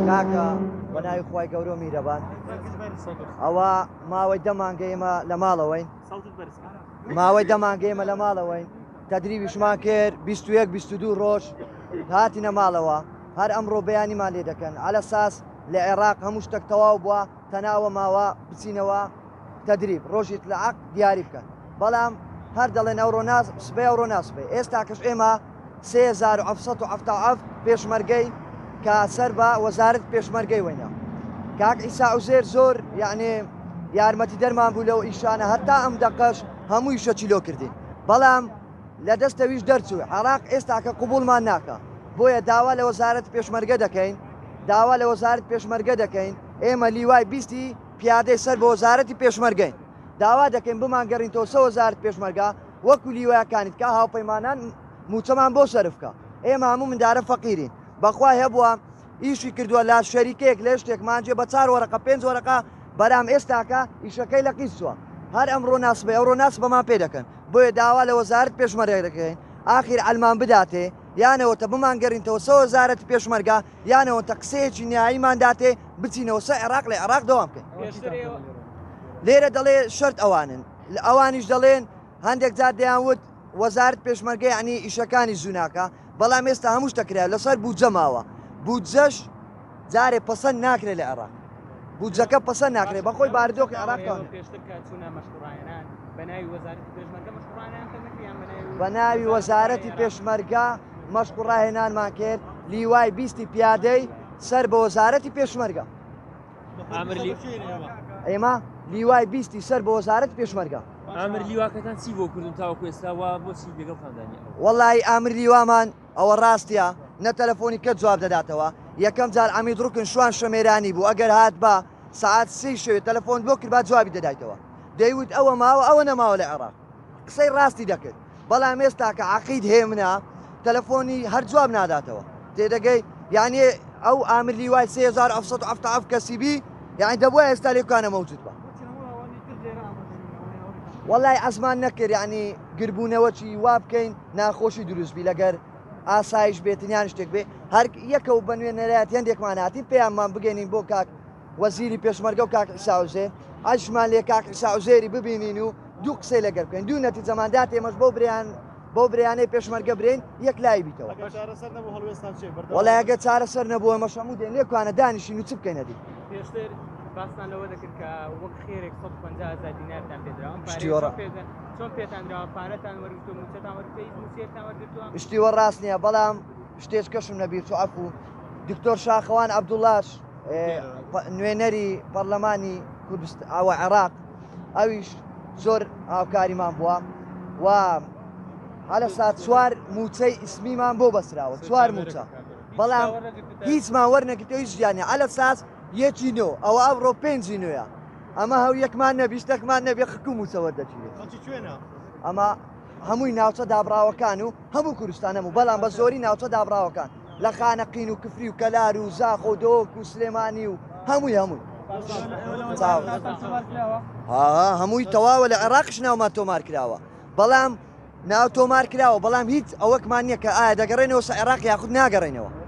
کاکە بەناوی خی گەورە میرەبان ئەوە ماوەی دەمانگەیمە لە ماڵەوەین ماوەی دەمانگەیمە لە ماڵەوەین تەدریبیشمان کرد 21-22 ڕۆژ هاتینە ماڵەوە هەر ئەمڕۆ بەیانیمان لێ دەکەن على ساس لە عێراق هەموو شتێک تەواو بووە تەناوە ماوە بچینەوە تەدریب ڕۆژیت لە عەق دیاری بکەن بەڵام هەر دەڵێن ئەوڕۆ سبەی ئەوڕۆ ناسبێ ئێستا کەش ئێمە 3770 پێشمەرگەی کە سەر بە وەزارەت پێشمەرگەی وێنە کاک ئیسا عوزێر زۆر یعنی یارمەتی دەرمان بوو لەو ئیشانە هەتا ئەم دەقەش هەموو ئیشە چیلۆ کردین بەڵام لە دەستەویش دەرچوو عێراق ئێستا کە قوبوڵمان ناکە بۆیە داوا لە وەزارەت پێشمەرگە دەکەین داوا لە وەزارەت پێشمەرگە دەکەین ئێمە لیوای بیستی پیادەی سەر بە وەزارەتی پێشمەرگەین داوا دەکەین بمانگەڕینەوە سە وەزارەت پێشمەرگە وەکو لیوایەکانیت کە هاوپەیمانان موچەمان بۆ سەرفکە ئێمە هەموو مندارە فەقیرین بەخوا هەبووە ئیشی کردووە لا شەریکەیەک لە شتێکمانجێ بە 4 وەرەقە 5 وەرەقە بەرام ئێستاکە ئیشەکەی لە قیسووە هەر ئەمڕۆ ناسبێ ئەوڕۆ ناس بەمان پێ دەکەن بۆیە داوا لە وەزارەت پێشمەرگە دەکەین ئاخیر ئەلمان بداتێ یانەوەتە بمانگەڕینەوە سە وەزارەت پێشمەرگە یانەوەتە قسەیەکی نهاییمان داتێ بچینەوە سە عێراق لە عێراق دەوام بکەین لێرە دەڵێ شەرت ئەوانن ئەوانیش دەڵێن هەندێک جار دەیانوت وەزارەت پێشمەرگەی عنی ئیشەکانی زووناکە بەڵام ئێستا هەموو شتەکرا لەسەر بودجە ماوە بودجەش جارێ پەسەند ناکرێت لە عێراق بودجەکە پەسەند ناکرێت بەخۆی باردۆکە عێراق بە ناوی وەزارەتی پێشمەرگە مەشقڕاهێنانمان کرد لیوای بیستی پیادەی سەر بە وەزارەتی پێشمەرگە ئێمە لیوای بیستی سەر بە وەزارەت پێشمەرگە ئامر لیواکەتان چی بۆ کردن تاوەکو ئێستاوە بۆچی لەگەڵ خاندانی وەڵی ئامر لیوامان ئەوە ڕاستیە نە تەلەفۆنی کە جواب دەداتەوە یەکەم جار ئەمید ڕووکن شوان شەمێرانی بوو ئەگەر هات بە سعات 3 شەوێ تەلەفۆن بۆ کرد با جوابی دەدایتەوە دەیوت ئەوە ماوە ئەوە نەماوە لە عێراق قسەی ڕاستی دەکرد بەڵام ئێستا کە عەقید هەیە منە تەلەفۆنی هەر جواب ناداتەوە تێدەگەی یعنی ئەو ئامر لیوای 3770 کەسیبی یعنی دەبووە ئێستا لێکانە مەوجود بە وەڵای ئەزمان نەکرد یعنی گربوونەوەکی وا بکەین ناخۆشی دروستبی لەگەر ئاسایش بێتنیان شتێک بێ هەر یەکەو بە نوێنەرایەت هەندێکمان هاتی پێیانمان بگەینین بۆ کاک وەزیری پێشمەرگە و کاک ئیسا عوزێر ئەشمان لێ کاک ئیسا عوزێری ببینین و دوو قسەی لەگەر بکەین دوو نەتیجەماندات ئێمەش بۆ بریانەی پێشمەرگە برین یەک لای بیتەوە وەڵایەگە چارەسەر نەبووە ئەمەش هەموو دێن لێکوانە دانیشین و چ بکەین هەدی باستان لەوە دەکرد کە وەک خێرێک 150,000 دینارتان پێدراوە چۆن پێتانراوە پارەتان وەرگتووە موچەتان وەرگتووە موسیێتان وەرگتووە شتیوە ڕاست نییە بەڵام شتێش کەشم نەبیر چۆ عەفو دکتۆر شاخەوان عەبدوڵاش نوێنەری پەرلەمانی کوردستان ئەوە عێراق ئەویش زۆر هاوکاریمان بووە و هەلە سات 4 موچەی ئیسمیمان بۆ بەسراوە 4 موچە بەڵام هیچمان وەرنەگرتەوە هیچ ژیانێ هەلە ساس یەکی نۆ ئەوە ئەوڕۆ 5 نوێە ئەمە هەو یەکمان نەبی شتێکمان نەبێ خکو موچەوە دەچێت ئەمە هەمووی ناوچە دابراوەکان و هەموو کوردستانە و بەڵام بە زۆری ناوچە دابراوەکان لە خانەقین و کفری و کەلار و زاخ و دۆک و سلێمانی و هەمووی هەمووی تەواوە لە عێراقش ناومان تۆمار کراوە بەڵام ناو تۆمار کراوە بەڵام هیچ ئەوەکمان نییە کە ئایا دەگەڕێنەوە سە عێراق یاخود ناگەڕێنەوە